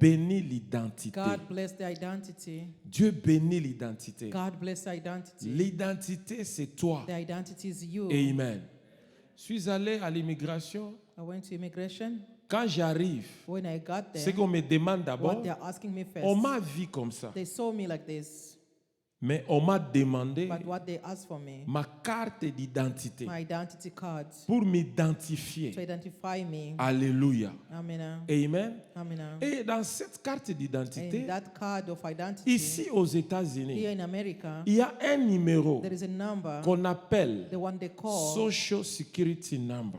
bénit l'identité. God bless the identity. Dieu bénit l'identité. God bless the identity. L'identité, c'est toi. The identity is you. Amen. Je suis allé à l'immigration. I went to immigration. Quand j'arrive, When I got there, ce qu'on me demande d'abord, what they're asking me first, on m'a vu comme ça. they saw me like this. Mais on m'a demandé But what they asked for me, ma carte d'identité my identity card, pour to m'identifier. identify me. Alléluia. Amen. Amen. Amen. Et dans cette carte In d'identité, that card of identity, ici aux États-Unis, here in America, il y a un numéro there is a number, qu'on appelle the one they call, Social Security Number.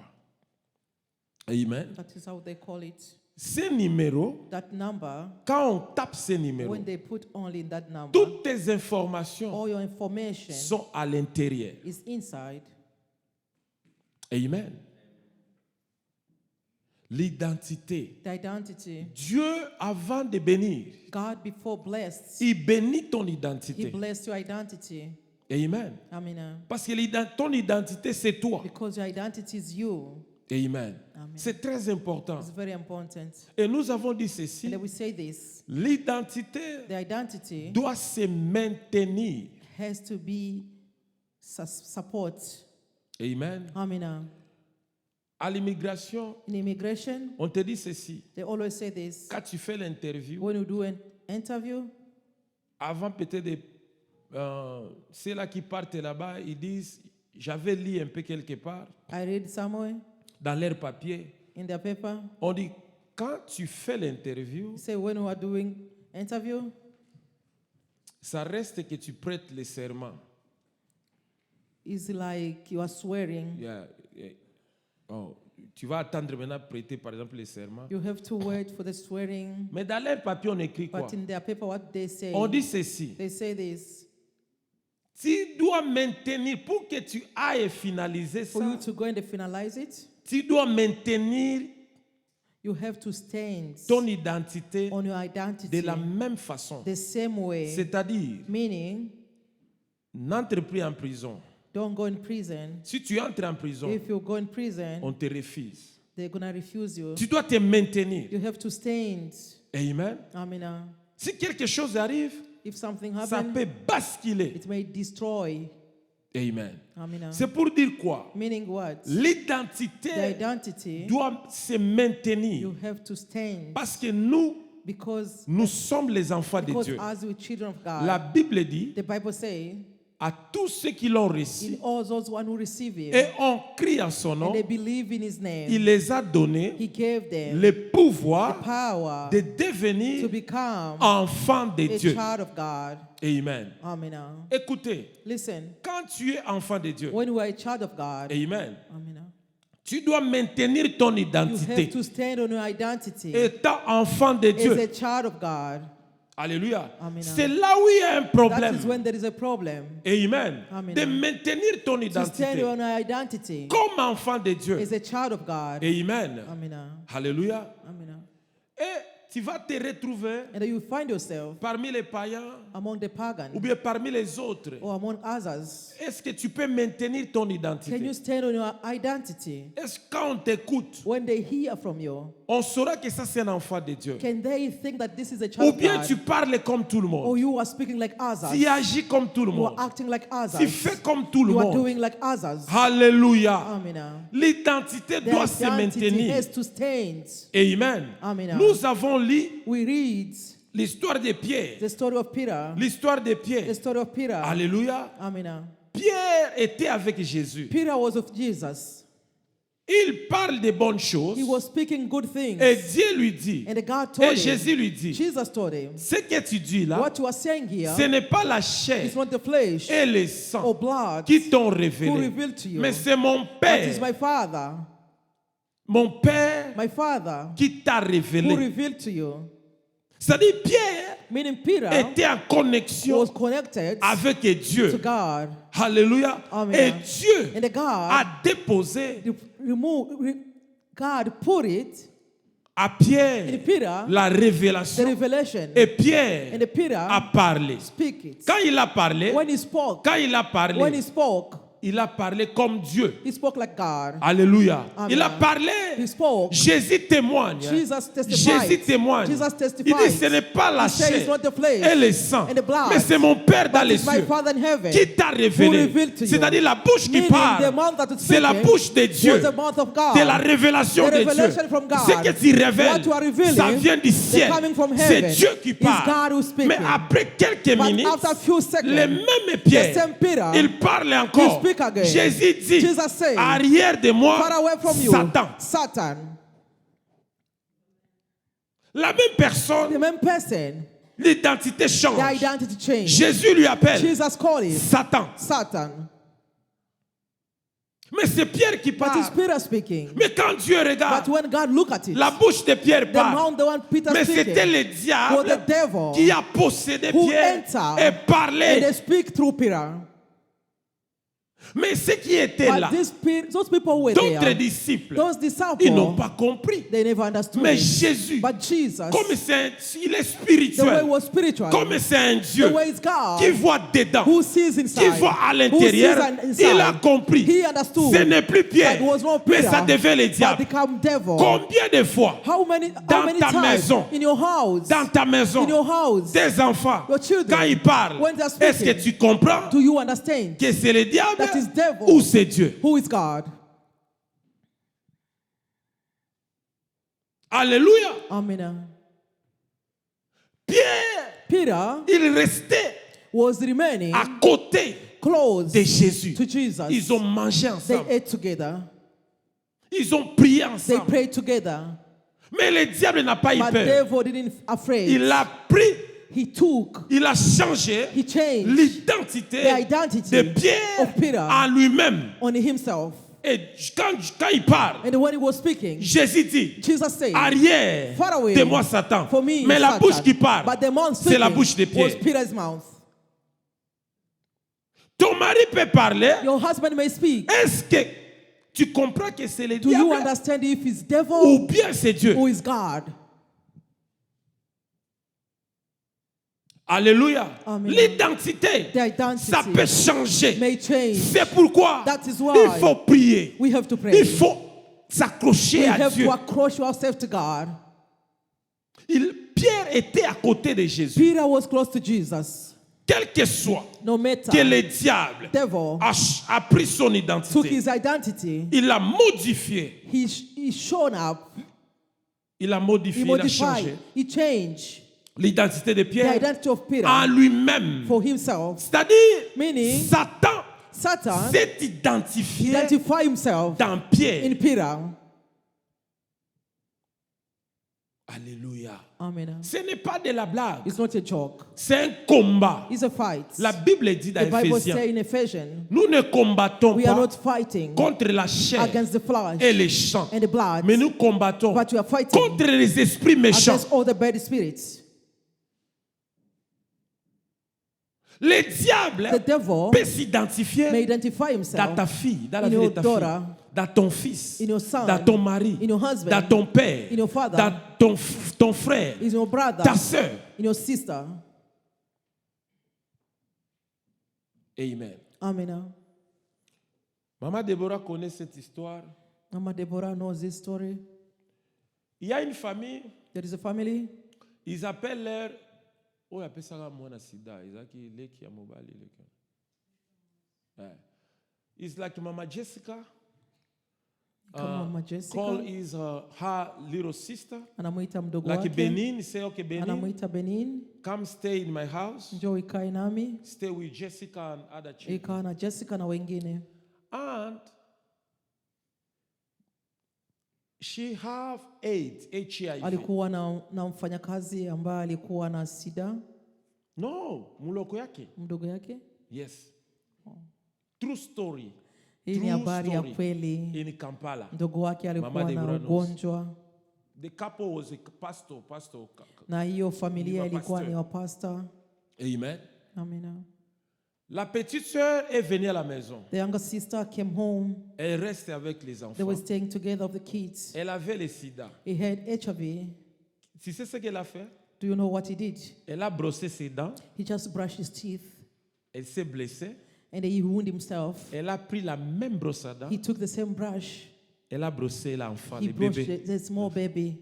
Amen. that is how they call it. Ce numéro, That number, quand on tape ce numéro, when they put only in that number, toutes tes informations all your information sont à l'intérieur. is inside. Amen. L'identité. The identity. Dieu, avant de bénir, God before blessed, il bénit ton He identité. blessed your identity. Amen. Amen. Parce que ton identité, c'est toi. Because your identity is you. Amen. Amen. C'est très important. It's very important. Et nous avons dit ceci. And then we say this. L'identité The identity doit se maintenir. has to be support. Amen. Amen. À l'immigration, In immigration, on te dit ceci. they always say this. Quand tu fais l'interview, When you do an interview, avant peut-être ceux-là qui partent là-bas, ils disent, j'avais lu un peu quelque part, I read somewhere dans leur papier, in their paper, on dit, quand tu fais l'interview, say when you are doing interview, ça reste que tu prêtes le serment. it's like you are swearing. Oh, tu vas attendre maintenant prêter, par exemple, le serment. You have to wait for the swearing. Mais dans leur papier, on écrit quoi? But in their paper, what they say, On dit ceci. they say this. Tu dois maintenir, pour que tu ailles finaliser For you ça, to go and finalize it, tu dois maintenir you have to stand ton identité on your identity de la même façon. the same way. C'est-à-dire, Meaning, n'entre plus en prison. don't go in prison. Si tu entres en prison, If you go in prison, on te refuse. they're going to refuse you. Tu dois te maintenir. You have to stand. Amen. Amen. Si quelque chose arrive, If something ça happens, peut basculer. it may destroy. Amen. Amen. C'est pour dire quoi? Meaning what? The L'identité identity, doit se maintenir. you have to stand. Parce que nous sommes les enfants de Dieu. As we children of God, La Bible dit, the Bible says, à tous ceux qui l'ont reçu in all those one who receive Him, et ont crié en son and nom, they believe in His name, il les a donné He gave them le the pouvoir power de to devenir become enfants de a Dieu. child of God. Amen. Amen. Écoutez, Listen, quand tu es enfant de Dieu, when you are a child of God, Amen, Amen, tu dois maintenir ton you have identité. to stand on your identity Étant enfant de as Dieu. a child of God. Alléluia. Amen. C'est là où il y a un That problème. is when there is a problem. Amen. Amen. De maintenir ton To stand identité on your identity comme enfant de Dieu. as a child of God. Amen. Amen. Alléluia. Amen. Et tu vas te retrouver And then you find yourself parmi les païens among the pagans ou bien parmi les autres. or among others. Est-ce que tu peux maintenir ton Can you identité? stand on your identity? Est-ce que quand on t'écoute, When they hear from you, on saura que ça c'est un enfant de Dieu? can they think that this is a Ou child of bien tu God? parles comme tout le Or monde? you are speaking like others? Tu agis comme tout le You are monde? acting like Tu others? fais comme tout le You are monde? doing like others? Alléluia. Amen. L'identité The doit se identity maintenir. has to stand. Amen. Amen. Nous avons lu We read l'histoire de Pierre. the story of Peter. L'histoire de The Pierre. story of Peter. Alléluia. Amen. Pierre était avec Jésus. Peter was of Jesus. Il parle de bonnes choses. He was speaking good things. Et Dieu lui dit. And God told Et him, Jésus lui dit. Jesus told him, Ce que tu dis là, what you are saying here ce n'est pas la chair is not the flesh et le or sang blood qui t'ont who révélé. revealed to you, Mais c'est mon but Père. is my Father. Mon Père My Father qui t'a who révélé. revealed to you. C'est-à-dire Pierre Meaning Peter était en connexion was connected avec to Dieu. God. Alléluia. Amen. Et Dieu And God a déposé God put it à in Pierre Peter, la the révélation. revelation. Et Pierre And Peter a parlé. speak it. Quand il a parlé, When he spoke, quand il a when he parlé, spoke, il a parlé comme Dieu. He spoke like God. Alléluia. Amen. Il a parlé. He spoke. Jésus témoigne. Jesus testified. Jésus témoigne. Jesus Il testified. dit ce n'est pas la He said it's chair not the flesh et le sang, and the blood, mais c'est mon Père dans but les it's my cieux Father in heaven qui t'a who révélé. revealed to you. C'est-à-dire la bouche qui Meaning, parle, the mouth that is c'est la speaking bouche de Dieu. was the mouth of God. C'est la révélation The de Dieu. revelation from God. Ce que tu révèles, What you are revealing, ça vient du ciel. they're coming from C'est heaven. Dieu qui It's parle. God who's speaking. Mais après quelques But minutes, after a few seconds, le même Pierre, the same Peter, il parle encore. he speak again. Jésus dit, Jesus said, arrière de moi, far away from you, Satan. Satan. La même personne, The même person, l'identité change. their identity changed. Jésus lui appelle Jesus called him Satan. Satan. Mais c'est Pierre qui But parle. it's Peter speaking. Mais quand Dieu But regarde, when God looked at it, la bouche de Pierre the parle. mouth, the one Peter Mais speaking, c'était le was diable the devil qui a possédé who Pierre entered et and parlait. they speak through Peter. Mais ceux qui étaient là, But those people who were d'autres there, disciples, those ils n'ont disciples, pas compris. they never understood. Mais it. Jésus, But Jesus, comme il est the way spirituel, was spiritual, comme c'est un Dieu the way is God, qui voit dedans, who sees qui inside, voit à who l'intérieur, sees inside, il a compris. he understood Ce n'est plus Pierre, that it was not mais Peter, ça devait le but diable. become devil. Combien de fois How many ta times maison, in your house, dans ta maison, in your house, tes enfants, your children, quand ils parlent, when they are est-ce que speaking, tu comprends do you understand que c'est le diable that is devil ou c'est Dieu? who is God? Alléluia. Amen. Pierre, Peter il restait was remaining à côté close de Jésus. to Jesus. Ils ont mangé They ensemble. ate together. Ils ont prié They ensemble. prayed together. Mais le diable n'a pas eu But peur. devil didn't afraid. Il a pris, He took, il a changé he changed l'identité the identity de Pierre of Peter en lui-même. on himself. Et quand il parle, And when he was speaking, Jésus dit, Jesus said, arrière far away de moi Satan. for me, Mais la Satan. bouche qui parle, But the mouth c'est la speaking bouche de was Pierre. Peter's mouth. Ton mari peut parler. Your husband may speak. Est-ce que tu comprends que c'est le Do you diable understand if it's ou devil bien c'est Dieu? or is God? Alléluia. Amen. L'identité, The identity ça peut changer. may change. C'est pourquoi That is why il faut prier. We have to pray. Il faut s'accrocher We à have Dieu. to accroach ourselves to God. Pierre était à côté de Jésus. Peter was close to Jesus. Quel que soit No matter que le diable devil a pris son took identité, his identity, il l'a modifié. he shown up, Il a he modifié, il a changé modified, he changed l'identité de the Pierre identity of Peter en lui-même. for himself. C'est-à-dire, Meaning, Satan Satan s'est identifié identified himself dans Pierre. in Peter. Alléluia. Amen. Ce n'est pas de la blague. It's not a joke. C'est un combat. It's a fight. La Bible dit dans The Bible Éphésiens, says in Ephesians, nous ne combattons we are pas not fighting contre la chair against the flesh et les champs, and the blood, mais nous combattons but we are fighting contre les esprits méchants. against all the bad spirits. Le diable The devil peut s'identifier may identify dans himself ta fille, dans la in vie your de ta daughter, fille, dans ton fils, in your son, dans ton mari, in your husband, dans ton père, in your father, dans ton frère, in your brother, ta soeur. in your sister. Amen. Amen. Maman Déborah connaît cette histoire. Mama Deborah knows this story. Il y a une famille, There is a family. ils appellent leur... Oh, ils appellent ça mon sida. Ils appellent les qui a mobile. It's like Mama Jessica. Mama Jessica. Call is her little sister. Anamuita mdogo Like wake. Benin, say, okay, Benin, Anamuita Benin. come stay in my house. Njoo ikae nami. Stay with Jessica and other children. Ikawa na Jessica na wengine. And she have AIDS, HIV. Alikuwa na mfanyakazi ambaye alikuwa na sida, No, muloko yake. mdogo yake. Yes. True story. Hii ni True habari ya story. kweli. In Kampala. Mdogo wake Mama alikuwa na Deborah knows. ugonjwa, The couple was a pastor. na hiyo familia Ni ilikuwa pastor. ni wapasta. Amen. Amina. La petite sœur est venue à la maison. The younger sister came home. Elle reste avec les They enfants. were staying together with the kids. Elle avait le sida. He had HIV. Tu sais ce qu'elle a fait? Do you know what he did? Elle a brossé ses dents. He just brushed his teeth. Elle s'est blessée. and he wounded himself. Elle a pris la même brosse à dents. He took the same brush. Elle a brossé l'enfant, He le brushed bébé. the small baby.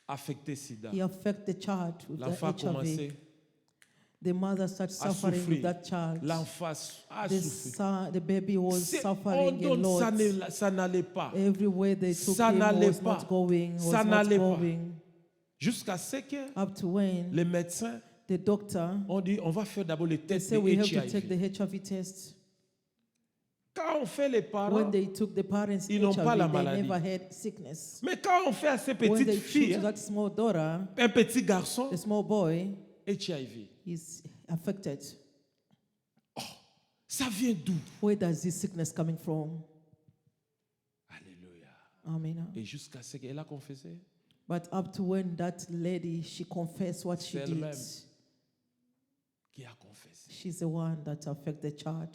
Affecté sida. He affected the child with the L'enfant a HIV. commencé The mother started à suffering with souffrir. that child. L'enfant a The, souffert. the baby was suffering a lot. Ça n'allait pas. Everywhere they took Ça him n'allait was pas. not going, was Ça not n'allait pas. going. Jusqu'à ce que Up to when les médecins the doctor ont dit on va faire d'abord le they test said de we have to take the HIV. HIV test. Quand on fait les parents, When they took the parents ils n'ont pas la HIV, they maladie. never had sickness. Mais quand on fait à ces When petites they filles, took to that small daughter, un petit garçon, the small boy HIV. is affected. Ça vient d'où? Where does this sickness coming from? Alléluia. Amen. Et jusqu'à ce qu'elle a confessé, But up to when that lady, she confessed what she C'est did. elle-même. qui a confessé. She's the one that affected the child.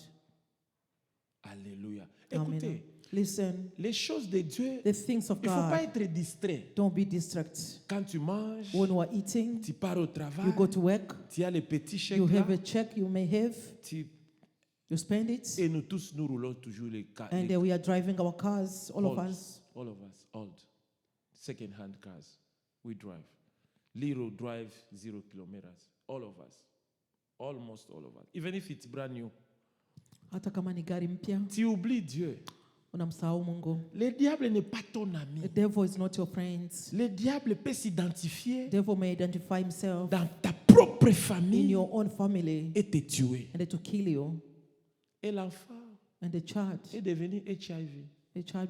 Alléluia. Amen. Écoutez, Listen, les choses de Dieu, the things of il ne faut pas God, être distrait. don't be distracted. Quand tu manges, When you are eating, tu pars au travail, you go to work, tu as les petits chèques you là, have a check you may have, you spend it, et nous tous, nous roulons toujours les cars. and we are driving our cars, all of us. All of us, old, second-hand cars. We drive. Little drive 0 kilometers. All of us. Almost all of us. Even if it's brand new. Hata kama ni gari mpya, Tu oublies Dieu. unamsahau Mungu. Le diable n'est pas ton The ami. devil is not your friend. Le diable peut s'identifier The devil may identify himself dans ta propre in famille your own family et te tuer. and to kill you. Et l'enfant And the child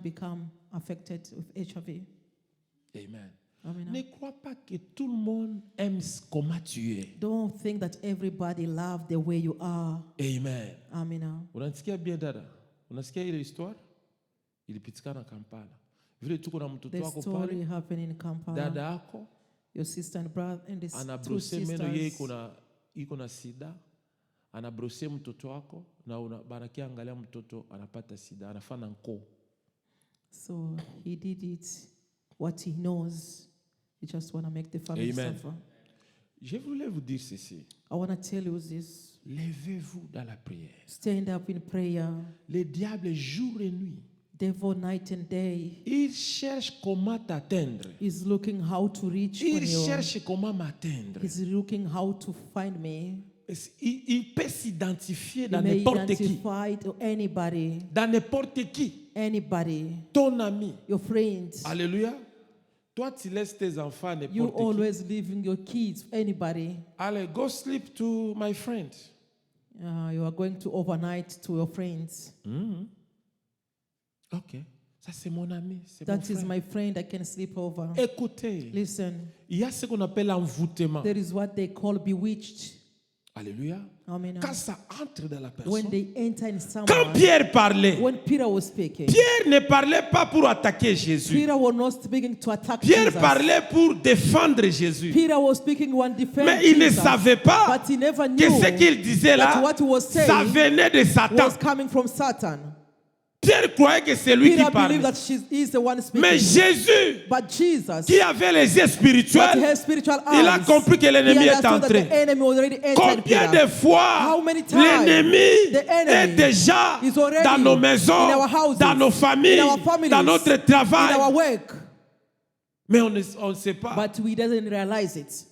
become affected with HIV. Amen. Amen. Ne crois pas que tout le monde aime comment tu es. Don't think that everybody loves the way you are. Amen. Amen. Unasikia bien dada? Unasikia ile histoire? Ilipitikana Kampala. Vile tuko na mtoto The wako story pale, happened in Kampala. dada yako Your sister and brother and the two anabrose meno, yeye sisters. iko na sida, anabrose mtoto wako na banakia angalia mtoto anapata sida, anafanya nko. So he did it, what he knows. He just want to make the family Amen. suffer. Je voulais vous dire ceci. I want to tell you this. Levez-vous dans la prière. Stand up in prayer. Le diable jour et nuit, Devil night and day il cherche comment t'atteindre. is looking how to reach on Il you. cherche comment m'atteindre. He's looking how to find me. Il peut s'identifier He dans may n'importe qui. identify to anybody, Dans n'importe qui. anybody, Ton ami. your friends. Alléluia. Toi, tu laisses tes enfants à You n'importe qui. always leaving your kids, anybody. Allez, go sleep to my friend. You are going to overnight to your friends. Ok. Ça, c'est mon ami. C'est mon That is frère. my friend I can sleep over. Écoutez, Listen, il y a ce qu'on appelle l'envoûtement. there is what they call bewitched. Alléluia. Amen. Quand ça entre dans la When personne. they enter in Quand someone, Pierre parlait, when Peter was speaking, Pierre ne parlait pas pour attaquer Jésus. Peter was not speaking to attack Pierre Jesus. parlait pour défendre Jésus. Peter was speaking one defense. Mais il ne savait pas but he never que knew ce qu'il disait là, that what he was saying ça venait de Satan. was coming from Satan. Pierre croyait que c'est lui Peter qui parlait. believed that he's the one speaking. Mais Jésus, But Jesus, qui avait les yeux that spirituels, has spiritual il a eyes, compris que l'ennemi he est understood that entré. the enemy already entered Combien Peter. de fois How many times l'ennemi the enemy est déjà is already dans nos maisons, in our houses, dans nos familles, in our families, dans notre in travail, our work, mais on ne sait pas. but we doesn't realize it.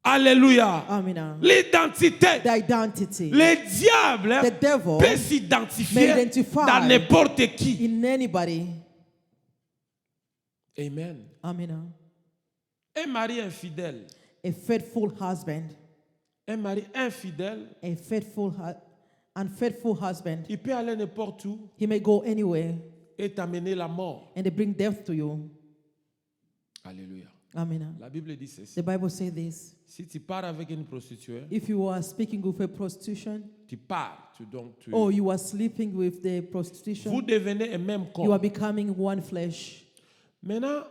Alléluia. Amen. L'identité. The identity. Le diable The devil peut s'identifier may identify dans n'importe qui. in anybody. Amen. Amen. Un mari infidèle. A faithful husband, Un mari infidèle, unfaithful husband, il peut aller n'importe où he may go anywhere et t'amener la mort. and they bring death to you. Alléluia. Amen. La Bible dit ceci. The Bible says this. Si tu pars avec une prostituée, If you are speaking with a prostitution, tu pars, tu or you are sleeping with the prostitution, vous devenez un même you are corps. becoming one flesh. Maintenant,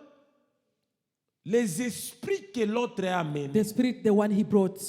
les esprits que l'autre a amenés, The spirit, the one he brought,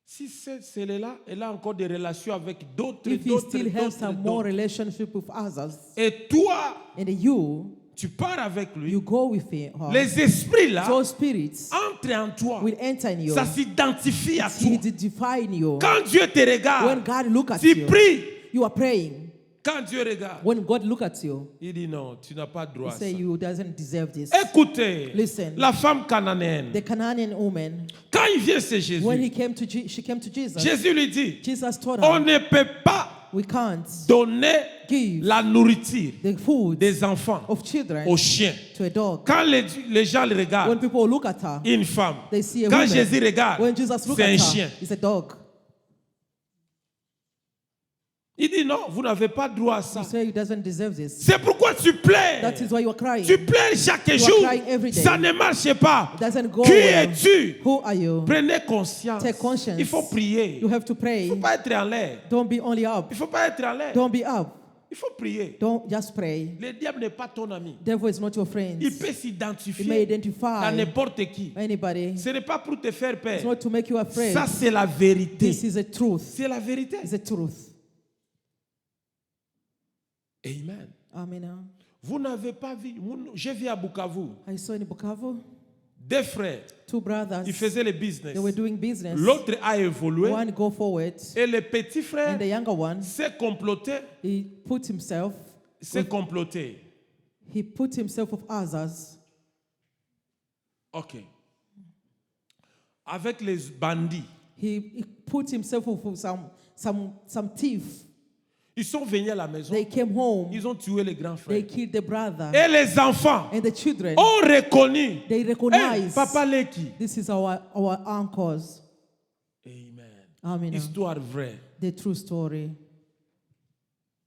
si celle-là, elle a encore des relations avec d'autres, if he d'autres, still has d'autres, some more d'autres. relationship with others, Et toi, and you, tu pars avec lui, you go with her. les esprits là Those spirits entrent en toi. will enter in you. Ça s'identifie à He toi. define you. Quand Dieu te When regarde, God look at tu you, pries. you are praying. Quand Dieu regarde, When God look at you, il dit non, tu n'as pas droit he à ça. say you doesn't deserve this. Écoutez, Listen. la femme cananéenne, The Canaanian woman, quand il vient chez Jésus, when she came to Jesus, Jésus lui dit, Jesus told on her, ne peut pas we can't donner give la nourriture the food des enfants of children aux chiens. to a dog. Quand les gens le When regardent, people look at her, une femme. they see a Quand woman. Jésus regarde, When Jesus look c'est at un her, chien. it's a dog. Il dit non, vous n'avez pas droit à ça. You say you doesn't deserve this. C'est pourquoi tu pleures. That is why you are crying. Tu pleures chaque You are jour. crying every day. Ça ne marche pas. It doesn't go Qui well. es-tu? Who are you? Prenez conscience. Take conscience. Il faut prier. You have to Il ne pray. faut pas être en l'air. Don't be only up. Il ne faut pas être en l'air. Don't be up. Il faut prier. Don't just pray. Le diable n'est pas ton ami. Devil is not your friend. Il peut He may s'identifier à identify n'importe qui. anybody. Ce n'est pas pour te faire It's peur. not to make you afraid. Ça, c'est la vérité. This is a truth. C'est la vérité. It's a truth. Amen. Amen. Vous n'avez pas vu. Je vis à Bukavu. I saw in Bukavu, Deux frères. two brothers. Ils faisaient le business. They were doing business. L'autre a évolué. One go forward, Et le petit frère and the younger one, s'est comploté. he put himself S'est comploté. with others. Ok. Avec les bandits. He put himself with some thief. Ils sont venus à la maison. They came home. Ils ont tué les grands frères. They killed the brother Et les enfants and the children. ont reconnu. They Hey, recognize Papa Leki. this is our uncles. Amen. Amen. Histoire vraie. The true story.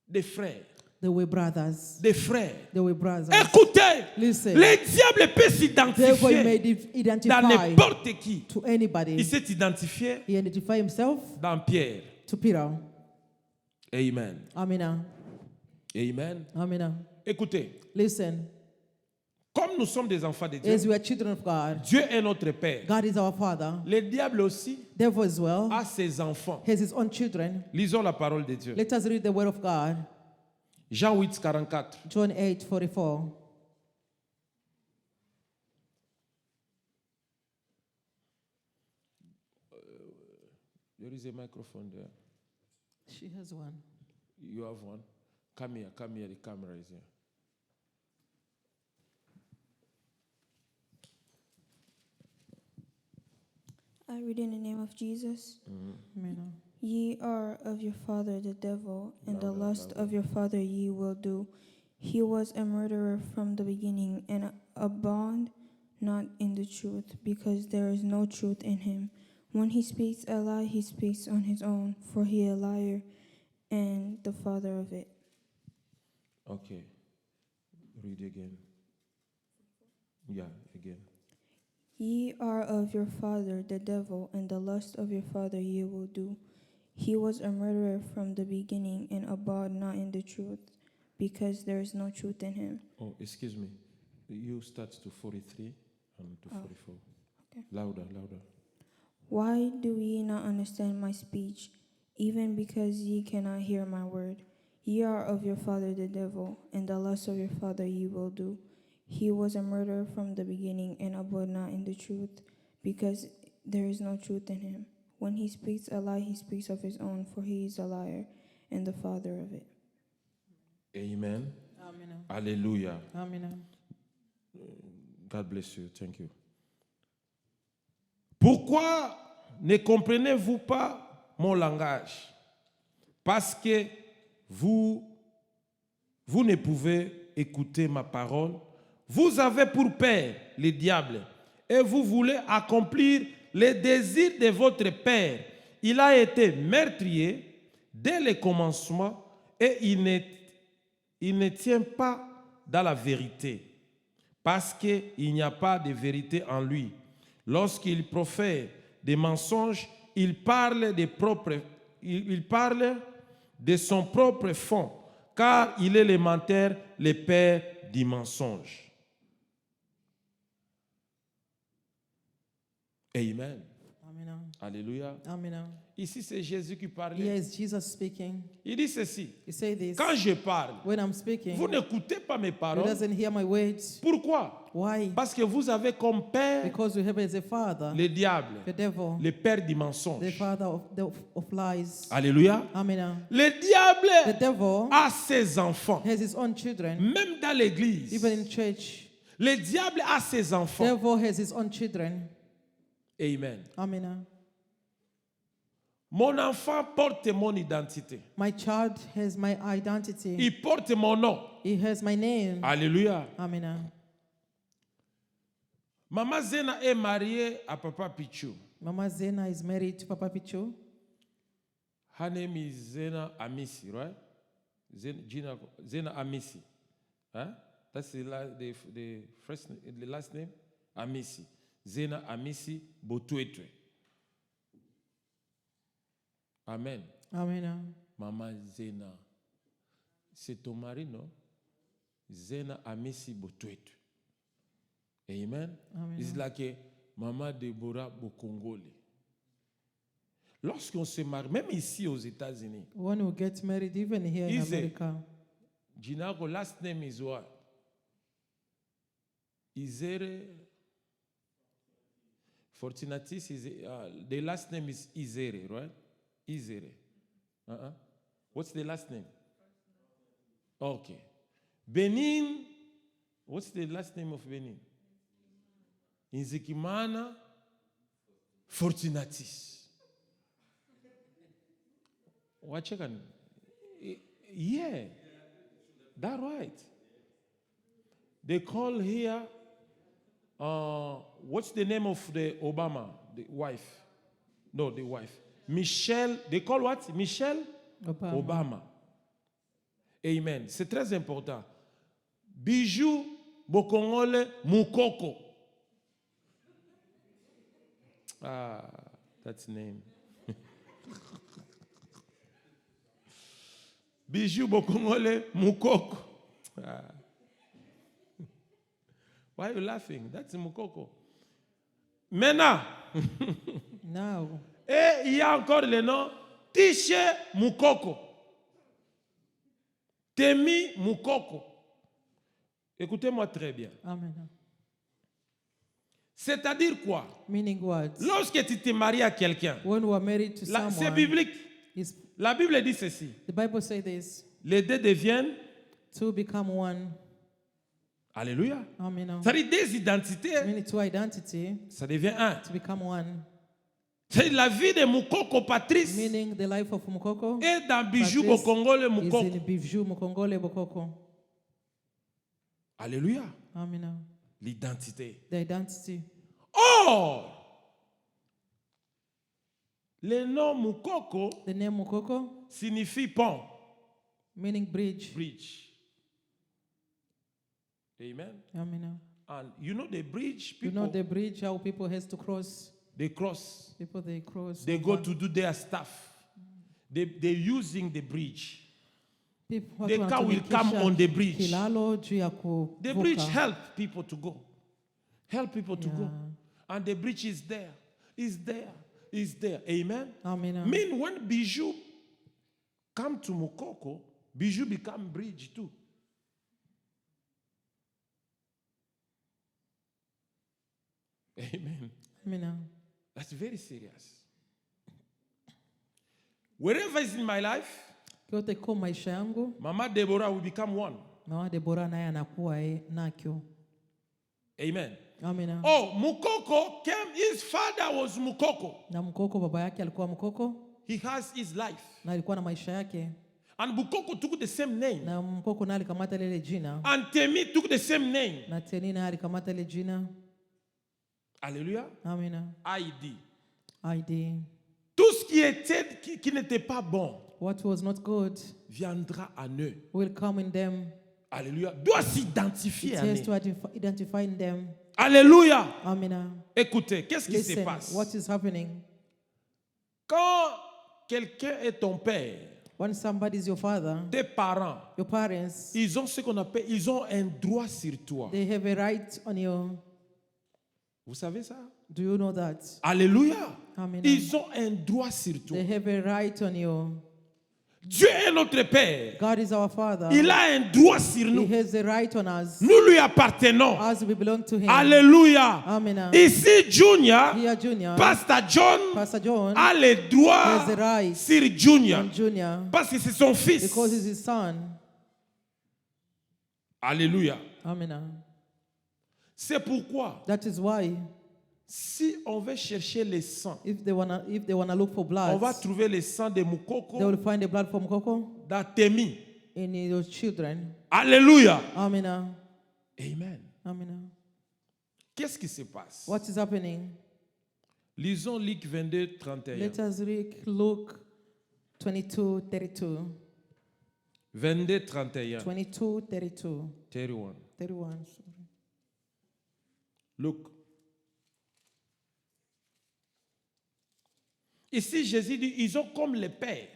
Des frères. They were brothers. Des frères. They were brothers. Écoutez, Listen. le diable peut Devil s'identifier may dans identify n'importe qui. to Il anybody. s'est identifié He identified himself dans Pierre. to Peter. Amen. Amen. Amen. Amen. Écoutez, Listen. comme nous sommes des enfants de Dieu, As we are children of God, Dieu est notre Père. God is our Father. Le diable aussi Devil as well a ses enfants. has his own children. Lisons la parole de Dieu. Let us read the word of God. Jean 8, 44. John 8:44. There is a microphone there. She has one. You have one. Come here, the camera is here. I read in the name of Jesus. Amen. Ye are of your father the devil, and the Louder, lust louder. of your father ye will do. He was a murderer from the beginning, and abound not in the truth, because there is no truth in him. When he speaks a lie, he speaks on his own, for he a liar and the father of it. Okay. Read again. Yeah, again. Ye are of your father the devil, and the lust of your father ye will do. He was a murderer from the beginning, and abode not in the truth, because there is no truth in him. Oh, excuse me. You start to 43 and to 44. okay. Louder, louder. Why do ye not understand my speech, even because ye cannot hear my word? Ye are of your father the devil, and the lust of your father ye will do. He was a murderer from the beginning, and abode not in the truth, because there is no truth in him. When he speaks a lie, he speaks of his own, for he is a liar and the father of it. Amen. Amen. Hallelujah. Amen. God bless you. Thank you. Pourquoi ne comprenez-vous pas mon langage? Parce que vous ne pouvez écouter ma parole. Vous avez pour père le diable et vous voulez accomplir les désirs de votre père. Il a été meurtrier dès le commencement et il ne tient pas dans la vérité parce qu'il n'y a pas de vérité en lui. Lorsqu'il profère des mensonges, il parle de son propre fond, car il est le menteur, le père du mensonge. Amen. Amen. Alléluia. Amen. Ici, c'est Jésus qui Here parlait. is Jesus speaking. Il dit ceci. He say this. Quand je parle, When I'm speaking, vous n'écoutez pas mes you paroles. doesn't hear my words. Pourquoi? Why? Parce que vous avez comme père Because we have as a father, le diable, the devil, le père du the mensonge. father of lies. Alléluia. Amen. Le The diable devil a ses enfants. has his own children, Même dans l'église, even in church. le diable a ses enfants. Devil has his own children. Amen. Amen. Mon enfant porte mon identité. My child has my identity. Il porte mon nom. He has my name. Alléluia. Amen. Maman Zena est mariée à Papa Pichou. Mama Zena is married to Papa Pichu. Her name is Zena Amisi, right? Zena Amisi. Huh? That's the first, the last name? Amisi. Zena Amisi Botuetwe. Amen. Amen. Maman Zena. C'est ton mari, non? Zena Amisi Botuetwe. Amen. Amen. It's like Maman Deborah Bokongole. Lorsqu'on se marie, même ici aux États-Unis, When we get married, even here in Easy. America, Ginago last name is what? Izere. Fortunatis is the last name is Izere, right? Izere. What's the last name? Okay. Benin. What's the last name of Benin? Inzikimana Fortunatis. What chicken? Yeah, that's right. They call here. What's the name of the Obama, the wife? No, the wife. Michelle. They call what? Michelle Obama. Amen. C'est très important. Bijou Bokongole Mukoko. Ah, that's the name. Bijou Bokongole Mukoko. Ah. Why are you laughing? That's Mukoko. Maintenant, now, et il y a encore le nom Tiche Mukoko. Temi Mukoko. Écoutez-moi très bien. Amen. C'est-à-dire quoi? Meaning what? Lorsque tu te maries à quelqu'un, When we are married to c'est someone, biblique. is- La Bible dit ceci. the Bible says this: Les deux deviennent. two become one. Alléluia. Amen. C'est-à-dire des identités, Meaning two identity ça devient un. to become one. C'est la vie de Mukoko Patrice Meaning the life of Mukoko et dans Bijou Patrice Bokongole is Mukoko. in Bivju Mukongole Bokoko. Alléluia. Amen. L'identité. The identity. Or, le nom Mukoko The name Mukoko signifie pont, meaning bridge. bridge. Amen. Amen. And you know the bridge, You people, know the bridge, how people has to cross. they cross. People they cross. They go over. to do their stuff. They're using the bridge. People The watu car will come wanatumikisha on the bridge. kilalo juu ya The kuvuka. bridge help people to go. Help people to go. Yeah. And the bridge is there. Is there. Is there. Amen. Amen. Mean when Bijou come to Mukoko, Bijou become bridge too. Amen. Amen. That's very serious. Wherever is in my life, Kyote kwa maisha yangu, Mama Deborah will become one. Mama Deborah naye anakuwa nakyo. Amen. Amen. Oh, Mukoko came, his father was Mukoko. Na Mkoko baba yake alikuwa Mkoko He has his life. na alikuwa na maisha yake. And Mukoko took the same name. Na Mkoko naye alikamata lile jina. And Temi took the same name. Na Teni naye alikamata lile jina. Alléluia. Amen. ID. ID. Tout ce qui était, qui n'était pas bon, What was not good viendra à eux. will come in them. Alléluia. Doit s'identifier It à has eux. to identify in them. Alléluia. Amen. Écoutez, qu'est-ce qui se Listen, passe? what is happening? Quand quelqu'un est ton père, When somebody is your father, tes parents, your parents, ils ont ce qu'on appelle, ils ont un droit sur toi. they have a right on you. Vous savez ça? Do you know that? Alléluia. Amen. Ils ont un droit sur toi. They have a right on you. Dieu est notre Père. God is our Father. Il a un droit sur He nous. has a right on us Nous lui appartenons. as we belong to Him. Alléluia. Amen. Ici, Junior, Here, Junior, Pastor John Pastor John a le droit has the right sur Junior. on Junior Parce que c'est son fils. because he's his son. Alléluia. Amen. C'est pourquoi, That is why si on veut chercher le sang, if they wanna look for on blood, va trouver le sang de they Moukoko will find the blood from Coco dans Témi. in your children. Alléluia. Amen. Amen. Amen. Qu'est-ce qui se passe? What is happening? Lisons Luc 22, 31. Let us read Luke 22:32. 22, 31. 22:32. 31. 31. Sorry. Luc. Ici, Jésus dit, ils ont comme le Père.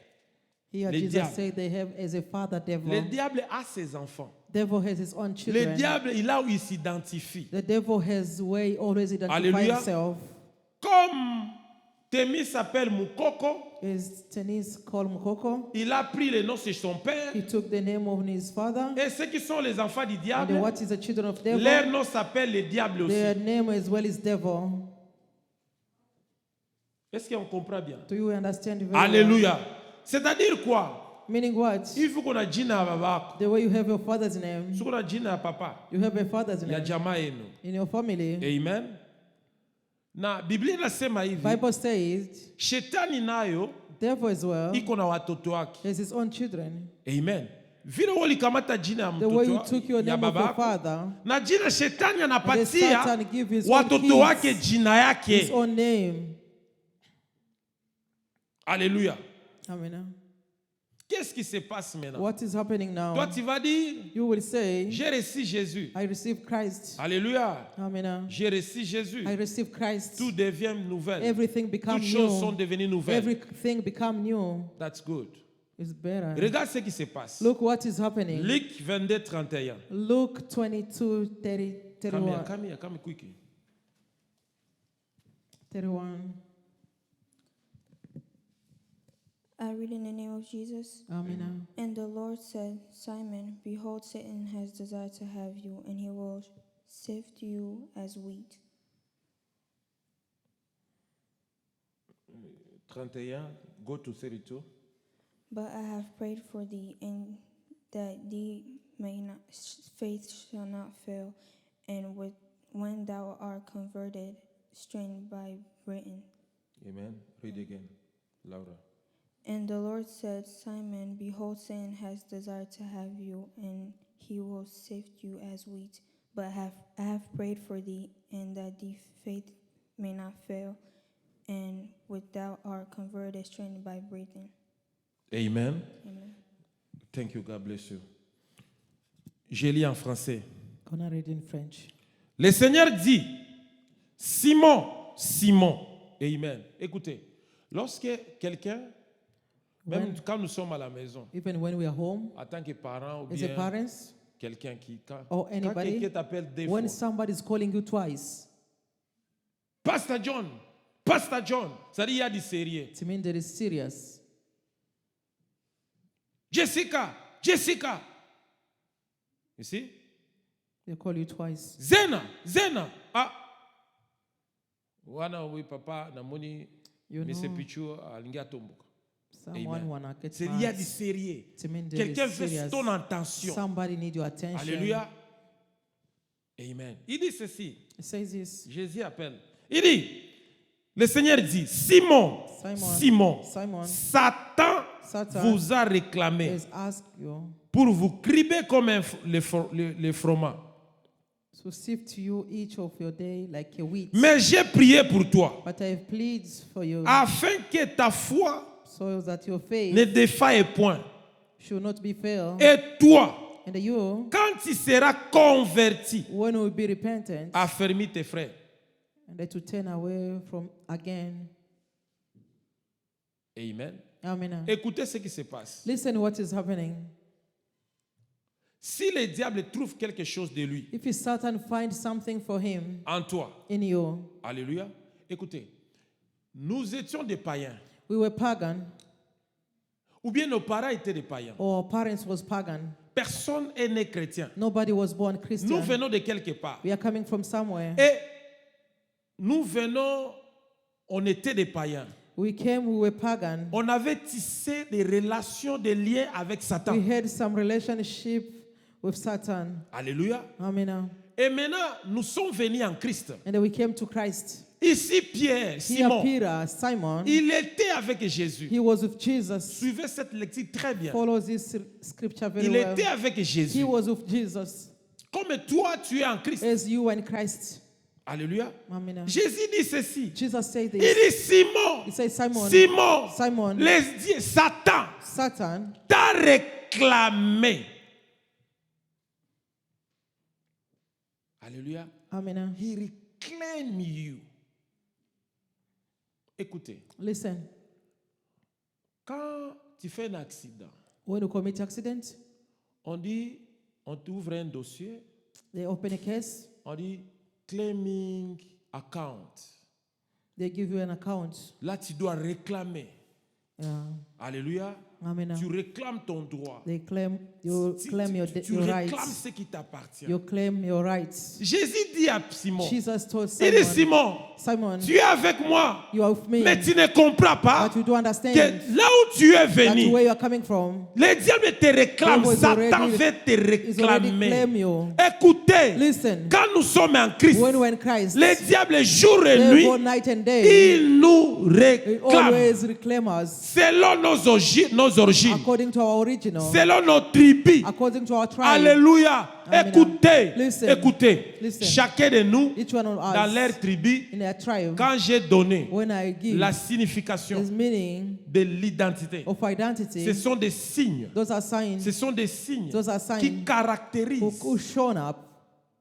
Here Le Jesus diable. said they have as a father Le devil. diable a ses enfants. Devil has his own Le children. diable, il a où il s'identifie. The devil has way always identify Alléluia. himself. Comme Témi s'appelle Moukoko, Is Tennis called Mukoko? il a pris le nom de son père. He took the name of his father. Et ceux qui sont les enfants du And diable, what is the children of devil? leur nom s'appelle le diable aussi. Their name as well is devil. Est-ce qu'on comprend bien? Do you understand very Alléluia. C'est-à-dire quoi? well? Meaning what? Il faut qu'on a jina à babako. The way you have your father's name, Il faut qu'on a jina à papa. you have a father's Il y a name jamaa yenu. in your family. Amen. Na Biblia inasema hivi, Bible says shetani nayo devil as well iko na watoto wake. has his own children. Amen. Vile ulikamata jina ya The way you mtoto took your ya name of your babako father, na jina shetani and the anapatia Satan give his own watoto wake kids jina his yake. own name. Alléluia. Amen. Qu'est-ce qui se passe maintenant? What is happening now? Toi tu vas dire, You will say, j'ai reçu Jésus. I receive Christ. Alléluia. Amen. J'ai reçu Jésus. I receive Christ. Tout devient nouvelle. Everything becomes Toutes choses sont new. devenues nouvelles. Everything become new. That's good. It's better. Regarde ce qui se passe. Look what is happening. Luc 22, 31. Luke 22:30, Come here, 31. come here, come quick. 31. I read in the name of Jesus. Amen. And the Lord said, Simon, behold, Satan has desired to have you, and he will sift you as wheat. 31, go to 32. But I have prayed for thee, and that thee may not, faith shall not fail, and when thou art converted, strengthened by Britain. Amen. Read again, Laura. And the Lord said, Simon, behold, Satan has desired to have you, and he will sift you as wheat. But I have prayed for thee, and that thy faith may not fail, and when thou art converted, strengthened by breathing. Amen. Amen. Thank you, God bless you. Je lis en français. Gonna read in French. Le Seigneur dit, Simon, Simon. Amen. Écoutez, lorsque quelqu'un, même When- quand nous sommes à la maison, Even when we are home, en tant que parent ou as a bien parents, quelqu'un qui, quand or anybody, quelqu'un t'appelle des when fois, somebody is calling you twice, Pastor John, ça dit il y a du sérieux. it means that it's serious. Jessica, Jessica. You see? They call you twice. Zena. Ah. Wana oui papa namoni You Mr. know, Pichu alingia tomboka. someone Amen. wanna get C'est il y a mad. du sérieux. It means that Quelqu'un it's veut serious. ton attention. Somebody need your attention. Alléluia. Amen. Il dit ceci. It says this. Jésus appelle. Il dit, le Seigneur dit, Simon, Simon, Satan Satan vous a réclamé has asked you pour vous criber comme le froment. to sift you each of your day like a wheat. Mais j'ai prié pour toi, But I have pleaded for you afin que ta foi so that your faith ne défaille point. should not be failed. Et toi, And you, quand tu seras converti, when you will be repentant, affermis tes frères. and that you turn away from again. Amen. Amen. Écoutez ce qui se passe. Listen what is happening. Si le diable trouve quelque chose de lui If Satan finds something for him en toi, in you, alléluia, Écoutez, nous étions des païens. We were pagan, Ou bien nos parents étaient des païens. or our parents was pagan. Personne n'est né chrétien. Nobody was born Nous Christian. venons de quelque part. We are coming from somewhere. Et nous venons, on était des païens. We came, we were pagan. On avait tissé des relations, des liens avec Satan. We had some relationship with Satan. Alléluia. Amen. Et maintenant, nous sommes venus en Christ. And then we came to Christ. Ici, Pierre, Here, Simon, Peter, Simon, il était avec Jésus. he was with Jesus. Suivez cette lecture très bien. Follow this scripture very Il well. était avec He Jésus. was with Jesus, Comme toi, tu es en Christ. as you and Christ. Alléluia. Amen. Jésus dit ceci. Jesus said Il this. dit Simon, He said, Simon, Simon, Simon, Satan Satan t'a réclamé. Alléluia. Amen. He reclaimed you. Écoutez, Listen, quand tu fais un accident, when you commit accident, on dit, on t'ouvre un dossier, they open a case, on dit claiming account. they give you an account. Là, tu dois réclamer. Yeah. Alléluia. Amen. Tu réclames ton droit. They claim, you claim your, Tu your réclames rights. ce qui t'appartient. You claim your rights. Jésus dit à Simon, Jesus told il dit Simon, Simon, Simon, tu es avec moi, you are with me, mais tu ne comprends pas but you don't understand que là où tu es that venu, where you are coming from le diable te réclame, Devil is Satan already- veut te is already réclamer. claim you. Écoutez, Listen, quand nous sommes en Christ, when we're in Christ, le diable jour et nuit, devil night and day, il nous he réclame always reclaim us selon nos origines, according to our original, selon nos tribus. according to our tribe. Alléluia. Amen. Écoutez, Listen. écoutez. Listen. Chacun de nous, Each one of dans us leur tribu, in their tribe, quand j'ai donné when I give la signification his meaning de l'identité, of identity, ce sont des signes. those are signs Ce sont des signes Those are signs qui caractérisent who shown up,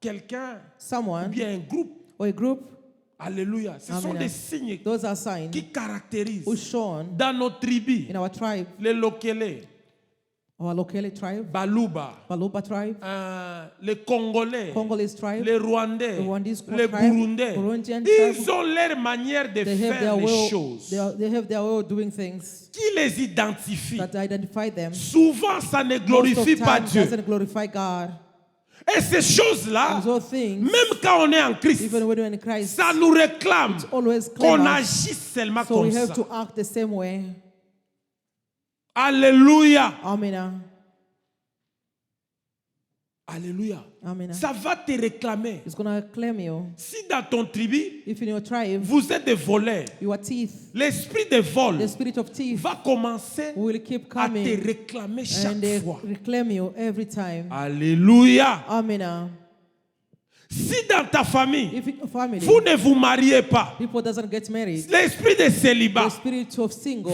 quelqu'un ou someone bien un groupe. or a group. Alléluia. Ce sont Amen. des signes Those are signs qui caractérisent who shown dans nos tribus, in our tribe, les Lokele, our locality tribe, Baluba, Baluba tribe, les Congolais, Congolese tribe, les Rwandais, the Rwandese les tribe, Burundais. Burundian Ils tribe. ont leur manière de They have faire their les way. choses They have their way of doing things qui les identifie. that identify them. Souvent, ça ne Most of glorifie pas time Dieu. doesn't glorify God. Et ces choses-là, And those things, même quand on est en Christ, even when we're in Christ, ça nous réclame always qu'on claim us. agisse seulement So comme we have ça. to act the same way. Alléluia. Amen. Alléluia. Amen. Ça va te réclamer. It's going to claim you. Si dans ton tribu, If in your tribe, vous êtes des voleurs, you are thief, l'esprit de vol the spirit of thief va commencer will keep à te coming réclamer and chaque they fois. reclaim you every time. Alléluia. Amen. Si dans ta famille, If in your family, vous ne vous mariez pas, people doesn't get married, l'esprit de the célibat spirit of single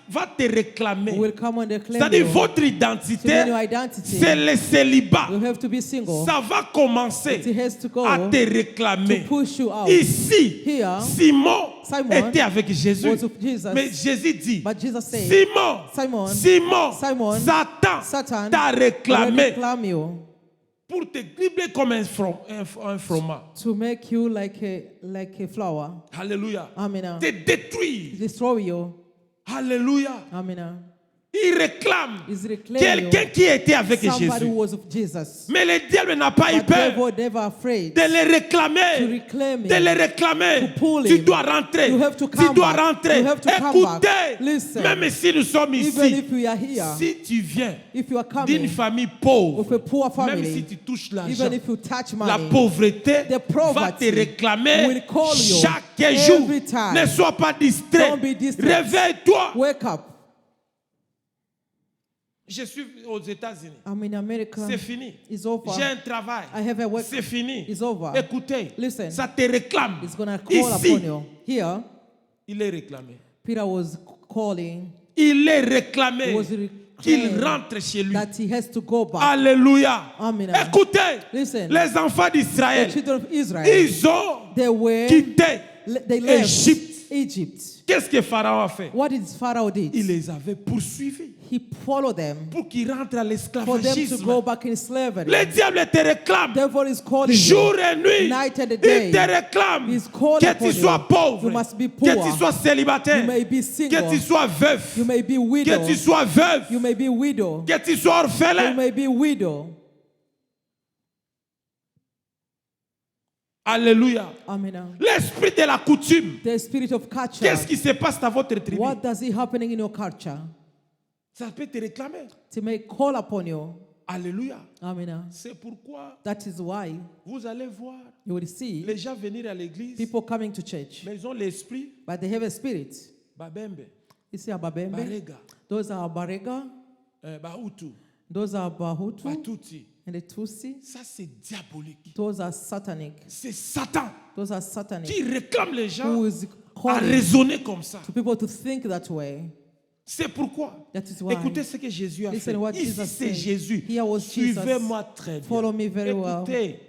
va te réclamer. will come and reclaim C'est-à-dire you. votre To identité, mean your identity, c'est le célibat. you have to be single. Ça va commencer It has to go à te to réclamer. push you out. Ici, Here, Simon Simon était avec Jésus. was with Jesus. Mais Jésus dit, But Jesus said, Simon, Simon, Satan Satan t'a will réclamé reclaim you pour te dribbler comme un fromage. to make you like a flower. Alléluia. Amen. Te détruire. Destroy you. Alléluia. Amen. Il réclame Is reclaim quelqu'un you. qui était avec Somebody Jésus. who was with Jesus. Mais le diable n'a pas eu But peur devil never afraid de le to réclamer. reclaim De him. le réclamer. To pull Tu him. dois rentrer. You have to Tu come dois back. rentrer. You have to come Écoutez, back. Listen. même si nous sommes Even ici, if we are here, si tu viens if you are d'une coming famille pauvre, with a poor même si family, tu touches l'argent, even if you touch la money, pauvreté the poverty va te réclamer will call you chaque jour. every time. Ne sois pas distrait. Don't be distressed. Réveille-toi. wake up. Je suis aux États-Unis. I'm in America. C'est fini. It's over. J'ai un travail. I have a work. C'est fini. It's over. Écoutez, Listen. ça te réclame. It's going to call Ici, upon you. Here, il est réclamé. Peter was calling Il est réclamé He was qu'il reclaimed rentre chez lui. that he has to go back. Alléluia. Amen. Écoutez, Listen. les enfants The d'Israël, children of Israel, ils ont they were, quitté they left Égypte. Egypt, qu'est-ce que Pharaon a fait? what did Pharaoh Il did? les avait poursuivis He followed them pour qu'ils rentrent à for them to l'esclavagisme. go back in slavery. Le diable te réclame Devil is calling jour you. et nuit. Night and Il day. te réclame He's calling que upon tu sois you. pauvre, You must be que poor. tu sois célibataire, You may be que single. tu sois veuf, You may be que widow. tu sois veuve, You may be widow. que tu sois You orphelin. may be widow. Alléluia. Amen. L'esprit de la coutume. The spirit of culture. Qu'est-ce qui se passe dans votre tribu? What does it happening in your culture? Ça peut te réclamer. To may call upon you. Alléluia. Amen. C'est pourquoi That is why vous allez voir you will see les gens venir à l'église, people coming to church, mais ils ont l'esprit but they have a spirit. babembe, You see Ababembe? barega, Those are Barega. bahutu, Those are Bahutu batuti. and the Tutsi. Ça, c'est diabolique. Those are satanic. C'est Satan Those are satanic. qui réclame les gens Who is à calling raisonner comme ça. to people to think that way. C'est pourquoi. That is why. Écoutez ce que Jésus a Listen fait. what Ici, Jesus c'est said. Jésus. Here was Jesus. Suivez-moi très bien. Follow me very well. Écoutez,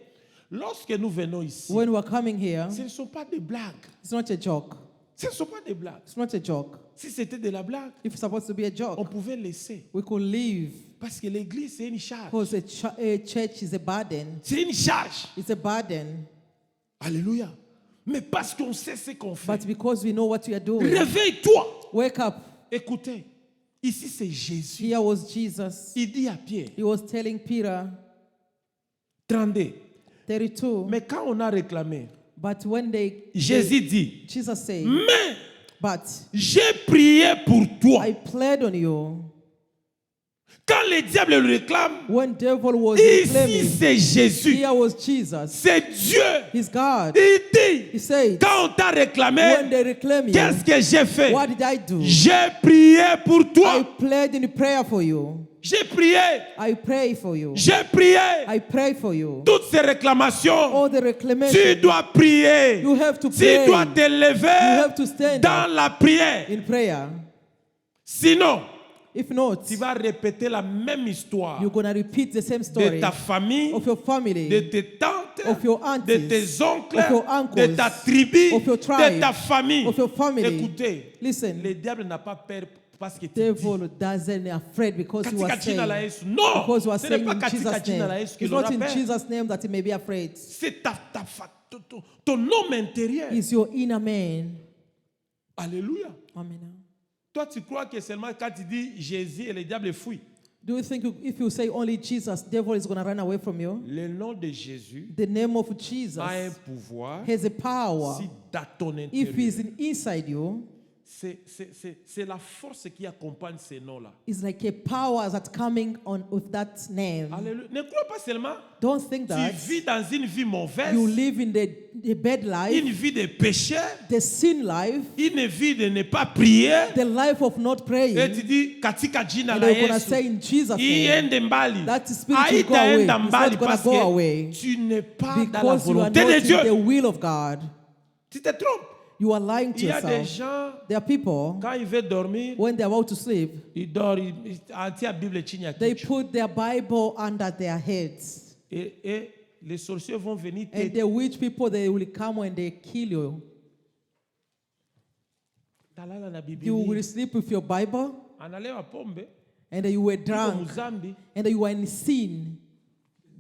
lorsque nous venons ici, When we are coming here, ce ne sont pas des blagues. it's not a joke. Ce ne sont pas des blagues. It's not a joke. Si c'était de la blague, If it's supposed to be a on joke, pouvait laisser. we could leave Parce que l'église, c'est une charge. because a church is a burden. C'est une charge. It's a burden. Alléluia. Mais parce qu'on sait ce qu'on fait. But because we know what we are doing, Réveille-toi. wake up. Écoutez, ici c'est Jésus. Here was Jesus. Il dit à Pierre, He was telling Peter, 32. 32. Mais quand on a réclamé, But when Jésus dit, Jesus said, mais but j'ai prié pour toi. I pled on you. Quand le diable le réclame, When devil was ici claiming, c'est Jésus. here was Jesus. C'est Dieu. He's God. Il dit, He said, quand on t'a réclamé, when they reclaim you, qu'est-ce que j'ai fait? what did I do? J'ai prié pour I toi. pled in prayer for you. J'ai prié. I pray for you. J'ai prié. I pray for you. Toutes ces réclamations, All the tu reclamation, dois prier. you have to Tu pray. dois te You lever have to stand dans la prière. in prayer. Sinon, If not, tu vas répéter la même histoire you're going to repeat the same de story ta famille, of your family, de tes tantes, of your de aunties, tes oncles, of your uncles, de ta tribu, of your de tribe, ta famille. of your family. Écoutez, Listen, le diable n'a pas peur parce que tu dis. devil doesn't afraid because you are Katika jina la saying, Yesu. Non, because you are ce n'est saying pas in katika Jesus' jina la name. Yesu qu'il It's not aura in peur. Jesus' name that he may be afraid. C'est ton homme intérieur. It's your inner man. Alléluia. Amen. Toi, tu crois que seulement quand tu dis Jésus et le diable fuit. Do you think if you say only Jesus, devil is going to run away from you? Le nom de Jésus The name of Jesus a un pouvoir has a power. si dans ton If he's intérieur. inside you, C'est la force qui accompagne ces noms-là. it's like a power that's coming on with that name. Alléluia. Ne crois pas seulement Don't think tu that vis dans une vie mauvaise, you live in the bad life, une vie de péché, the sin life, une vie de ne pas prier. the life of not praying. Et tu dis katika jina And la they're going to Yesu. say in Jesus' name, Iende mbali. that spirit will go Aïda away. enda It's mbali not going parce to go que away. tu n'es pas dans la Because you are volonté not de in the Dieu. will of God. Tu te trompes. You are lying to Il y a des yourself. gens, There are people, quand ils veulent dormir, when they're about to sleep, ils dorment, anti Bible chini ya they kichwa. put their Bible under their heads. Et les sorciers vont venir And te the witch people, they will come and they kill you. talala na You will Biblia. sleep with your Bible, Analewa pombe, and you were iko drunk, muzambi, and you were in sin.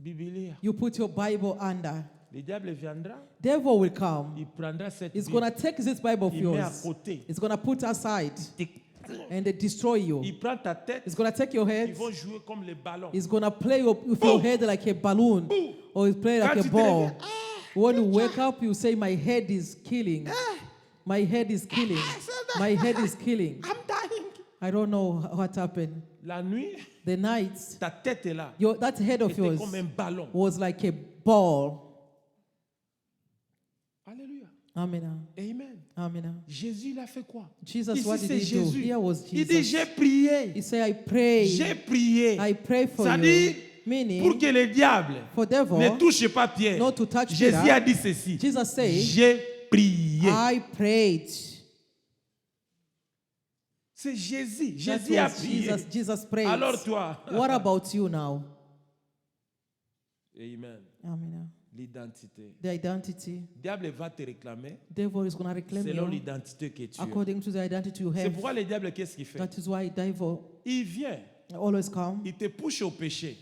Biblia. You put your Bible under. Le diable viendra, Devil will come. il prendra cette He's Bible, going to take this Bible of il met à yours. côté. It's going to put aside and they destroy you. Il prend ta tête, It's going to take your ils head. vont jouer comme les ballons. It's going to play with your head like a balloon, Boum. or it's play like Quand a tu te ball. réveilles, When you wake up, you say, "My head is killing. My head is killing. My head is killing." I'm dying. I don't know what happened. La nuit, The night, ta tête est là. that head of C'était yours comme un ballon. was like a ball. Alléluia. Amen. Amen. Amen. Jésus, il a fait quoi? Jesus, Ici, what did c'est he do? Jésus. Here was Il dit, Jesus. j'ai prié. He said, "I pray. J'ai prié. I pray for Ça you." dit, Meaning, pour que le diable for devil ne touche pas Pierre. not to touch Jésus Peter, a dit ceci. Jesus said, J'ai prié. "I prayed." C'est Jésus. That Jésus a was prié. Jesus. Jesus prayed. Alors toi, What about you now? Amen. Amen. L'identité. The identity. Le diable va te réclamer Devil is going to reclaim selon you l'identité que tu as. according to the identity you C'est have. pourquoi le diable, qu'est-ce qu'il fait? That is why devil Il vient, always come. il te pousse au péché.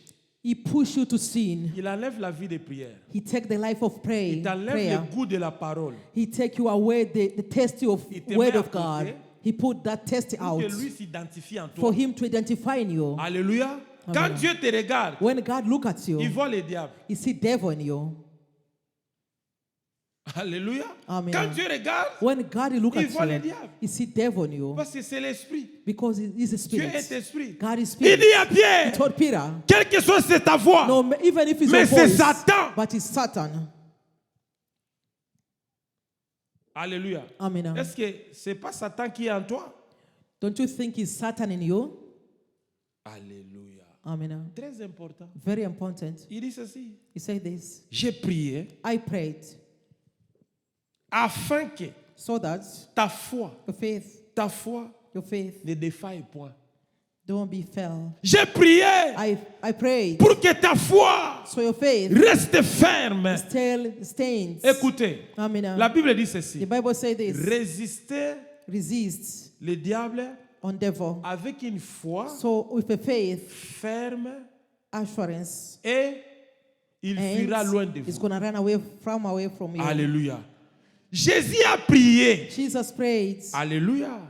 He push you to sin. Il enlève la vie de prière. He take the life of prayer. Il t'enlève prayer. le goût de la parole. He take you away the taste of Il te word met à of God. côté He put that taste Pour out que lui s'identifie en toi. for him to identify in you. Alléluia. Quand Amen. Dieu te regarde, When God look at il you, voit le diable. he see devil in you. Alléluia. Amen. Quand Dieu regarde, When God look il at voit le you, diable. he see devil in you Parce que c'est l'esprit. because he is a Dieu est spirit. esprit. God is Il spirit. dit à He Pierre, told Peter, quelle que soit ta voix, no, even if it's mais your c'est voice, Satan. but it's Satan. Alléluia. Amen. Est-ce que c'est pas Satan qui est en toi? Don't you think it's Satan in you? Alléluia. Amen. Très important. Very important. Il dit ceci. He said this. J'ai prié I prayed afin que so that ta foi your faith ne défaille point. don't be fell. J'ai prié I prayed pour que ta foi so your faith reste ferme. still stands. Écoutez, Amen. la Bible dit The ceci. Bible says this. Résister Resist le diable on devil. avec une foi So with a faith, ferme assurance, et il fuira loin de it's vous. going to run away from you. Alléluia. Jésus a prié. Jesus prayed. Alléluia.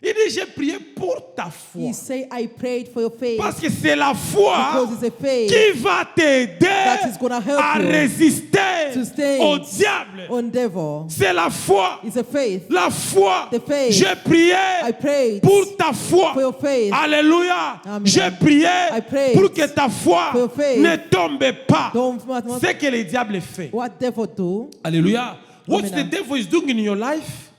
Il dit, j'ai prié pour ta foi. He said, I prayed for your faith. Parce que c'est la foi Because it's a faith qui va t'aider that is gonna help à you résister to stand au diable. on devil. C'est la foi. It's a faith. La foi. The faith. J'ai prié I prayed pour ta foi. for your faith. Alléluia. Amen. J'ai prié I prayed pour que ta foi for your faith. ne tombe pas. Don't C'est que le diable fait. what devil do. Alléluia. What Amen. the devil is doing in your life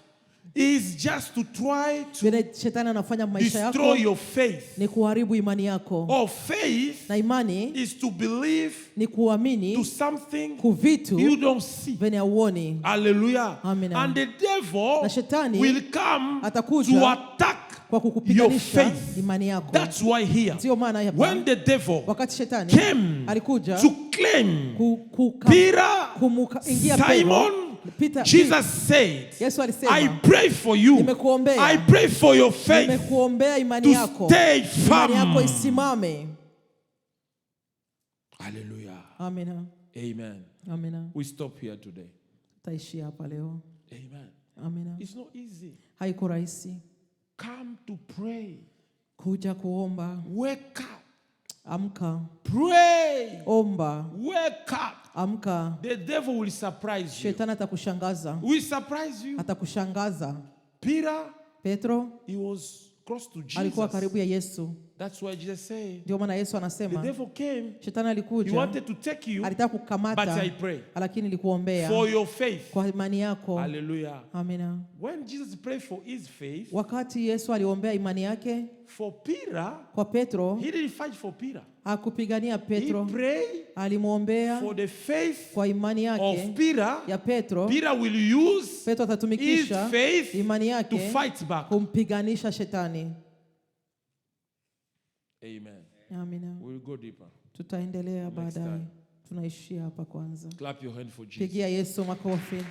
is just to try to Vile shetani anafanya maisha destroy yako your faith. ni kuharibu imani yako. Or faith Na imani is to believe ni kuamini to something kuvitu you don't see. venye auoni. Hallelujah. Amen. And the devil Na shetani will come atakuja to attack kwa your kukupiganisha faith. imani yako. That's why here, Ndio maana hapa when the devil wakati shetani came alikuja to claim kuka Peter, ingia Simon, Peter, Jesus said, Yesu alisema, I pray for you. Nimekuombea. I pray for your faith nimekuombea imani to yako. stay Imani yako firm. isimame. Hallelujah. Amina. Amen. Amina. We stop here today. Taishia hapa leo. Amen. Amina. It's not easy. Haiko rahisi Come to pray. kuja kuomba. Wake up. Amka. Pray. Omba. Wake up. Amka. The devil will surprise you. Shetani atakushangaza. Will surprise you. Atakushangaza. Peter, Petro he was close to alikuwa Jesus. karibu ya Yesu. That's why Jesus said, Ndio maana Yesu the anasema devil came. shetani He alikuja, wanted to take you, alitaka but kukamata, I pray lakini nilikuombea for your faith. kwa imani yako. Hallelujah. Amina. When Jesus prayed for his faith, Wakati Yesu aliombea imani yake for Peter, kwa Petro, he didn't fight for Peter. hakupigania Petro, He prayed alimwombea for the faith kwa imani of yake Peter. ya Petro. Peter will use Petro his atatumikisha faith imani to yake fight back. kumpiganisha shetani. Amen. Amina. We'll go deeper. Tutaendelea Next baadaye. time. Tunaishia hapa kwanza. Clap your hand for Jesus. Pigia Yesu makofi.